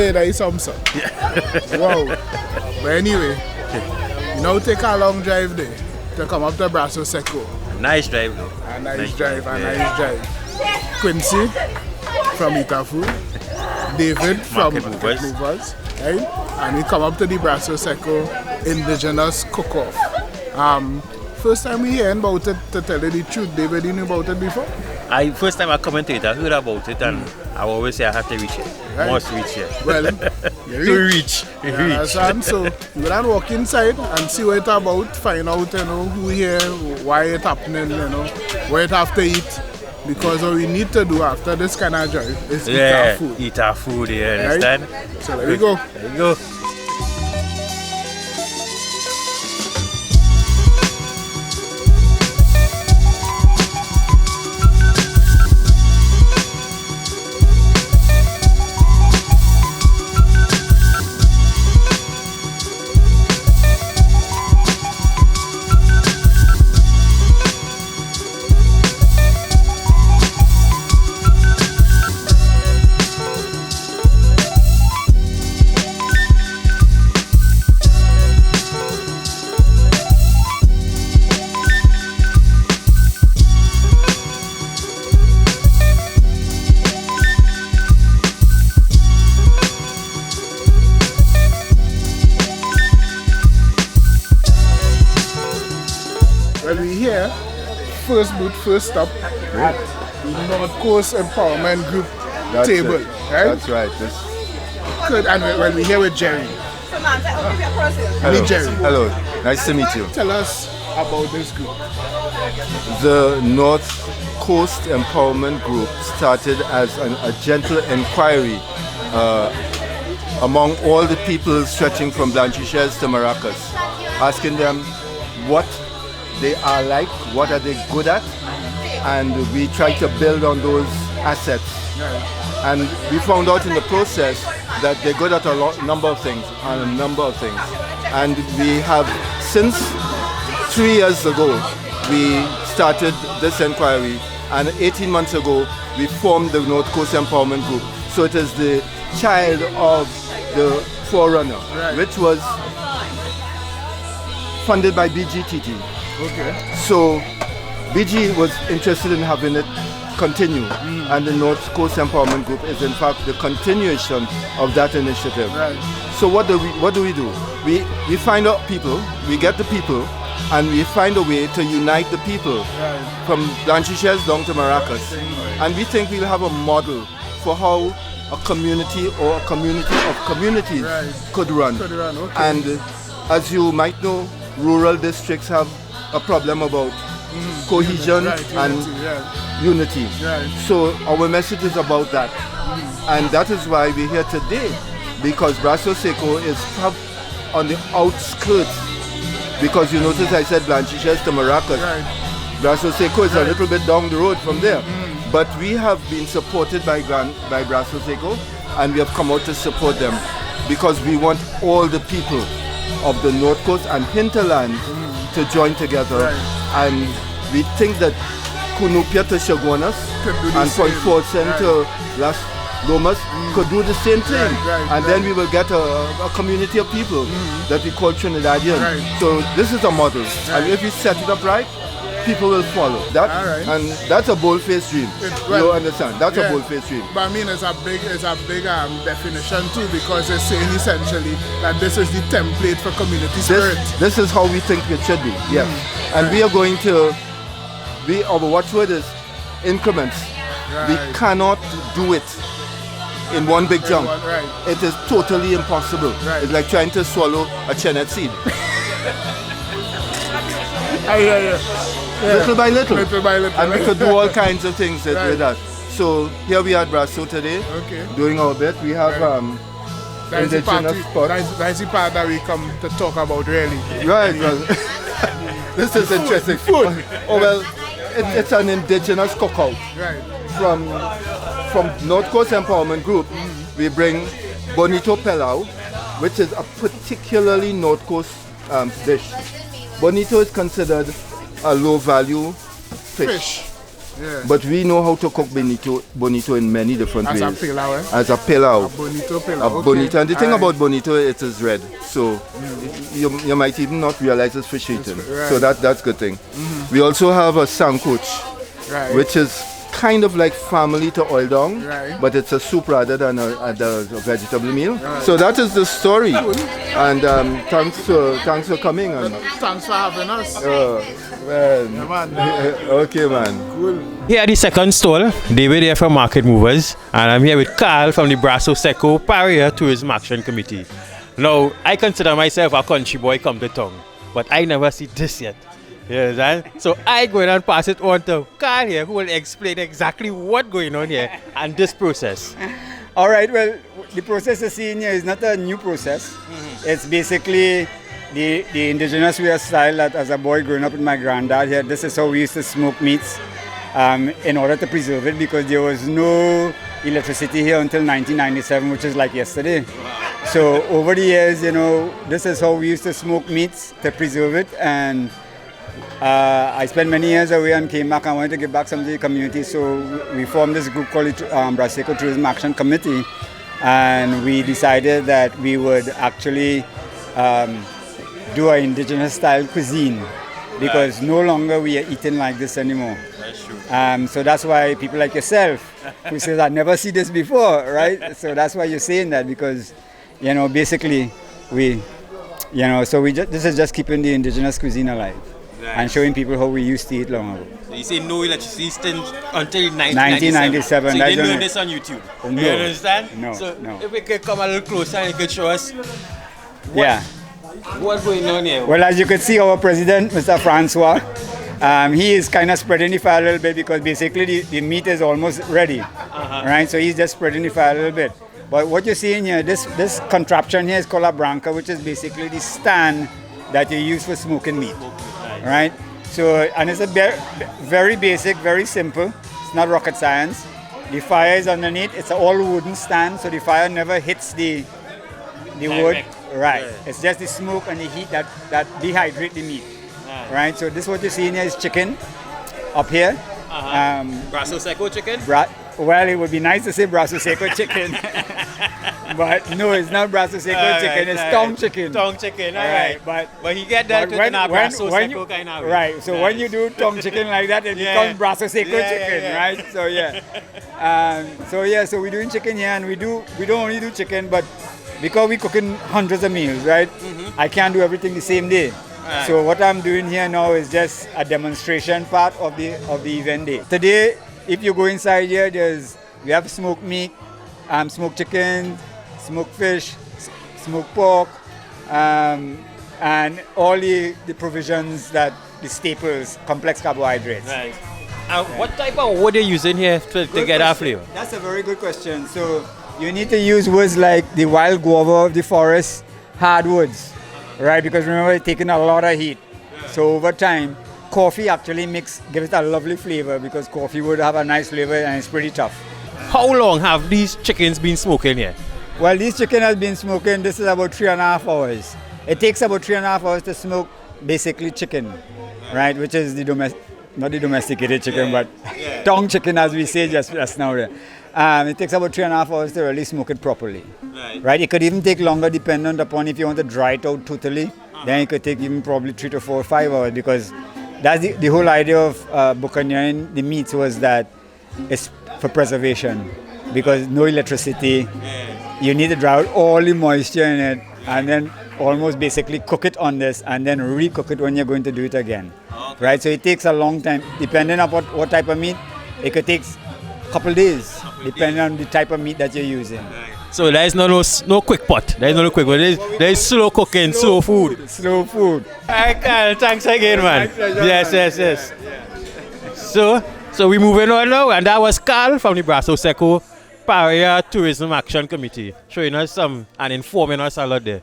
yeah, that is some son. Wow. But anyway, you know, take a long drive there to come up to Brasso Seco. Nice drive though. A nice drive. Quincy from Itafu, David from Market Movers, right? And we come up to the Brasso Seco Indigenous Cook-Off. First time we hearing about it, to tell you the truth. David, you knew about it before? First time I come into it, I heard about it, and I always say I have to reach it. Right. Must reach here. Well, to reach. So you can walk inside and see what it's about, find out, you know, who here, why it's happening, you know, what it have to eat. Because what we need to do after this kind of drive is eat our food. Eat our food, you understand? Right? So there we go. There you go. Well, we here, first stop at the North Coast Empowerment Group table, right? That's right. Good, and we're here with Jerry. Hello. Meet Jerry. Hello. Nice to meet you. Tell us about this group. The North Coast Empowerment Group started as a gentle inquiry among all the people stretching from Blanchishes to Maracas, asking them what they are like, what are they good at, and we try to build on those assets. And we found out in the process that they're good at a number of things, and we have, since 3 years ago, we started this inquiry, and 18 months ago we formed the North Coast Empowerment Group. So it is the child of the forerunner, which was funded by BGTT. Okay. So BG was interested in having it continue, and the North Coast Empowerment Group is in fact the continuation of that initiative. Right. So what do we do? We find out people, we get the people, and we find a way to unite the people from Blanchishes down to Maracas. And we think we'll have a model for how a community or a community of communities could run. Okay. And as you might know, rural districts have a problem about cohesion and unity. So our message is about that. And that is why we're here today, because Brasso Seco is on the outskirts. Because you notice I said Blanchishes to Maracas. Brasso Seco is a little bit down the road from there. But we have been supported by Brasso Seco, and we have come out to support them because we want all the people of the North Coast and hinterland to join together. And we think that Cunupia to Chaguanas and Point Fortune to Las Lomas could do the same thing. And then we will get a community of people that we call Trinidadian. So this is a model. And if we set it up right, people will follow that, and that's a bold-faced dream. You understand? That's a bold-faced dream. But I mean, it's a big definition too, because it's saying essentially that this is the template for community spirit. This is how we think it should be. Yes, and we are going to. Our watchword is increments. We cannot do it in one big jump. It is totally impossible. It's like trying to swallow a chenet seed. Little by little. And we could do all kinds of things with that. So here we are at Brasso today, doing our bit. We have indigenous spots. That's the part that we come to talk about, really. Right. This is interesting. Food. Oh well, it's an indigenous cookout. From North Coast Empowerment Group, we bring Bonito Pilau, which is a particularly North Coast dish. Bonito is considered a low-value fish. but we know how to cook bonito in many different ways. As a pilau, As a pilau. A bonito pilau. A bonito. And the thing about bonito, it is red. So you might even not realize it's fish eating. So that's good thing. We also have a sancoch, which is kind of like family to oil dong, but it's a soup rather than a vegetable meal. So that is the story. And thanks for coming. And thanks for having us. Okay, man. Cool. Here at the second stall, David here from Market Movers, and I'm here with Carl from the Brasso Seco Paria Tourism Action Committee. Now, I consider myself a country boy come to town, but I never see this yet. You understand? So I go and pass it on to Carl here, who will explain exactly what's going on here and this process. All right, well, the process you're seeing here is not a new process. It's basically the indigenous way of style that as a boy growing up with my granddad here, this is how we used to smoke meats in order to preserve it, because there was no electricity here until 1997, which is like yesterday. So over the years, you know, this is how we used to smoke meats to preserve it. And I spent many years away and came back. I wanted to give back something to the community, so we formed this group called the Brasso Seco Tourism Action Committee, and we decided that we would actually do an indigenous style cuisine, because no longer we are eating like this anymore. That's true. So that's why people like yourself, who says I never see this before, right? So that's why you're saying that, because, you know, basically we, you know, so this is just keeping the indigenous cuisine alive. And showing people how we used to eat long ago. So you say no electricity until 1997. So you didn't learn this on YouTube? No. You understand? No. So no. if we could come a little closer and you could show us what's going on here. Well, as you could see, our president, Mr. Francois, he is kind of spreading the fire a little bit, because basically the meat is almost ready. Right? So he's just spreading the fire a little bit. But what you're seeing here, this contraption here is called a branca, which is basically the stand that you use for smoking meat. Right? So, and it's a very basic, very simple. It's not rocket science. The fire is underneath. It's an all wooden stand, so the fire never hits the wood. Right. Yeah. It's just the smoke and the heat that dehydrate the meat. Right. So this what you're seeing here is chicken up here. Brasso Seco chicken? Well, it would be nice to say Brasso Seco chicken. But no, it's not Brasso Seco chicken, it's tongue chicken. Tongue chicken, all right. But he get that when Brasso Seco kind of way. Right, so when you do tongue chicken like that, it becomes Brasso Seco chicken, right? So so we're doing chicken here, and we don't only do chicken, but because we're cooking hundreds of meals, right? I can't do everything the same day. Right. So what I'm doing here now is just a demonstration part of the event day. Today, if you go inside here, we have smoked meat, smoked chicken, smoked fish, smoked pork, and all the provisions that the staples, complex carbohydrates. Right. What type of wood are you using here to get our flavor? That's a very good question. So you need to use woods like the wild guava of the forest, hardwoods, right? Because remember, it's taking a lot of heat. So over time, coffee actually gives it a lovely flavor, because coffee would have a nice flavor and it's pretty tough. How long have these chickens been smoking here? Well, this chicken has been smoking, this is about 3.5 hours. It takes about 3.5 hours to smoke basically chicken, right? Which is not the domesticated chicken, but tongue chicken, as we say just now. It takes about 3.5 hours to really smoke it properly. Right? It could even take longer depending upon if you want to dry it out totally. Then it could take even probably 3 to 4 or 5 hours, because that's the whole idea of buccaneering the meats, was that it's for preservation, because no electricity. You need to dry out all the moisture in it, and then almost basically cook it on this, and then recook it when you're going to do it again. Right? So it takes a long time. Depending on what type of meat, it could take a couple days, depending on the type of meat that you're using. So there is no quick pot. There is no quick pot. There is slow cooking, slow food. Slow food. All right, Carl. Thanks again, man. Yes. So we're moving on now, and that was Carl from the Brasso Seco Paria Tourism Action Committee, showing us and informing us a lot there.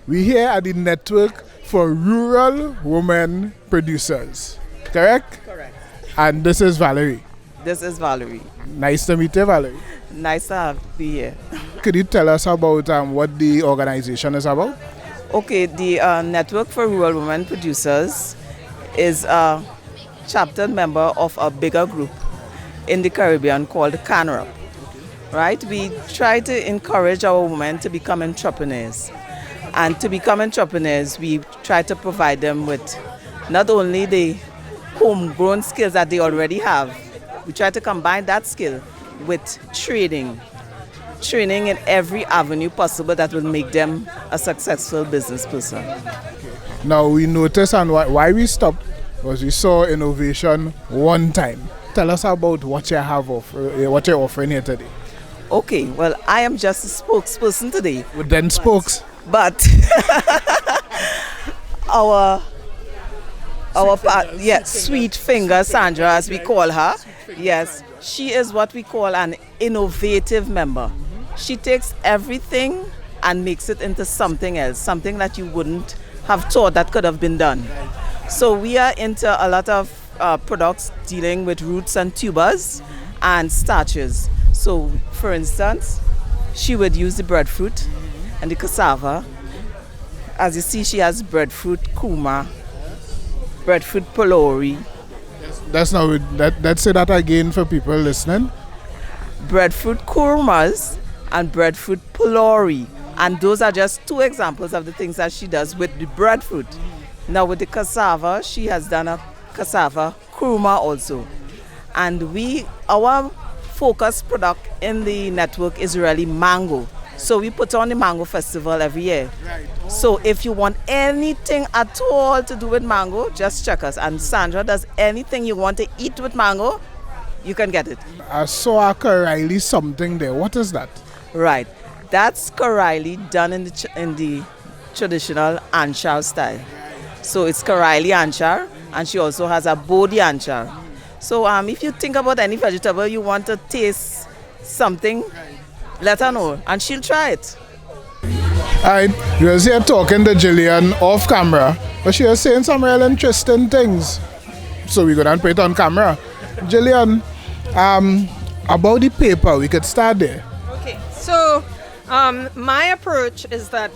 We're here at the Network for Rural Women Producers, correct? Correct. And this is Valerie. This is Valerie. Nice to meet you, Valerie. Nice to be here. Could you tell us about what the organization is about? Okay, the Network for Rural Women Producers is a chapter member of a bigger group in the Caribbean called Canrup. Right? We try to encourage our women to become entrepreneurs. And to become entrepreneurs, we try to provide them with not only the homegrown skills that they already have, we try to combine that skill with training in every avenue possible that will make them a successful business person. Now we noticed, and why we stopped was we saw innovation one time. Tell us about what you have what you're offering here today. Okay, well, I am just a spokesperson today. With then spokes. But our Sweet Finger Sandra, as we call her, yes, she is what we call an innovative member. She takes everything and makes it into something else, something that you wouldn't have thought that could have been done. So we are into a lot of products dealing with roots and tubers and starches. So, for instance, she would use the breadfruit and the cassava. As you see, she has breadfruit kuma, breadfruit pylori. Let's say that again for people listening. Breadfruit kurmas and breadfruit pylori. And those are just two examples of the things that she does with the breadfruit. Now with the cassava, she has done a cassava kurma also. And our focus product in the network is really mango. So we put on the mango festival every year. So if you want anything at all to do with mango, just check us. And Sandra does anything you want to eat with mango, you can get it. I saw a Karaili something there. What is that? Right. That's Karaili done in the traditional anchar style. So it's Karaili anchar, and she also has a bodi anchar. So if you think about any vegetable you want to taste something, let her know and she'll try it. Alright, you was here talking to Jillian off camera, but she was saying some real interesting things. So we're going to put it on camera. Jillian, about the paper, we could start there. Okay, so my approach is that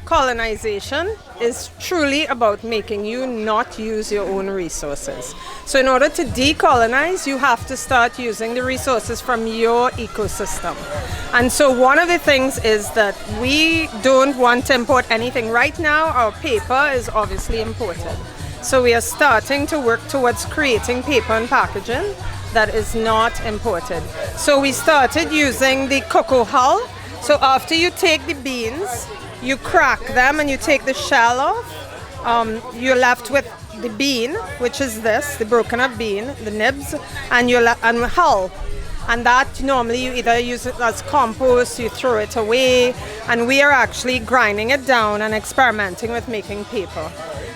colonization is truly about making you not use your own resources. So in order to decolonize, you have to start using the resources from your ecosystem. And so one of the things is that we don't want to import anything. Right now, our paper is obviously imported. So we are starting to work towards creating paper and packaging that is not imported. So we started using the cocoa hull. So after you take the beans, you crack them and you take the shell off. You're left with the bean, which is this, the broken up bean, the nibs, and hull. And that normally you either use it as compost, you throw it away, and we are actually grinding it down and experimenting with making paper.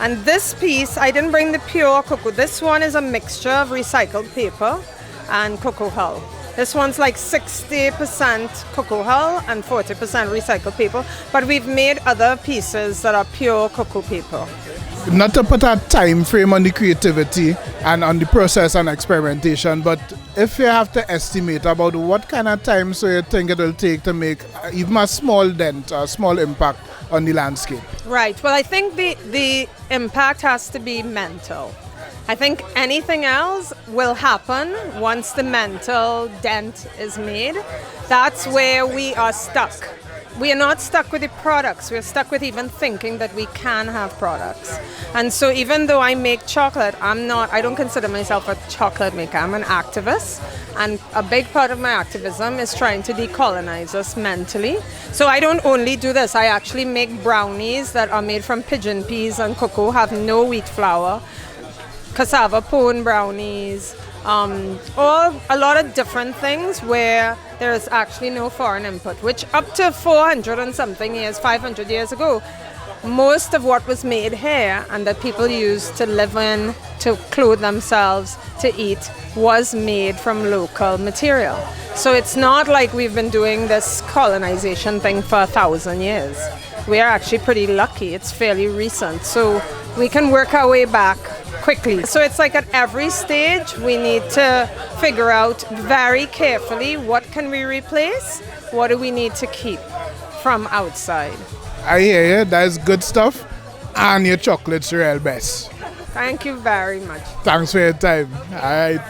And this piece, I didn't bring the pure cocoa. This one is a mixture of recycled paper and cocoa hull. This one's like 60% cocoa hull and 40% recycled paper, but we've made other pieces that are pure cocoa paper. Not to put a time frame on the creativity and on the process and experimentation, but if you have to estimate about what kind of time so you think it will take to make even a small dent, a small impact on the landscape. Right. Well, I think the impact has to be mental. I think anything else will happen once the mental dent is made. That's where we are stuck. We are not stuck with the products. We're stuck with even thinking that we can have products. And so even though I make chocolate, I don't consider myself a chocolate maker. I'm an activist. And a big part of my activism is trying to decolonize us mentally. So I don't only do this. I actually make brownies that are made from pigeon peas and cocoa, have no wheat flour. Cassava pone brownies, a lot of different things where there is actually no foreign input, which up to 400 and something years, 500 years ago, most of what was made here and that people used to live in, to clothe themselves, to eat, was made from local material. So it's not like we've been doing this colonization thing for 1,000 years. We are actually pretty lucky. It's fairly recent. So we can work our way back quickly. So it's like at every stage we need to figure out very carefully what can we replace, what do we need to keep from outside. I hear you, that's good stuff, and your chocolate's real best. Thank you very much. Thanks for your time. All right.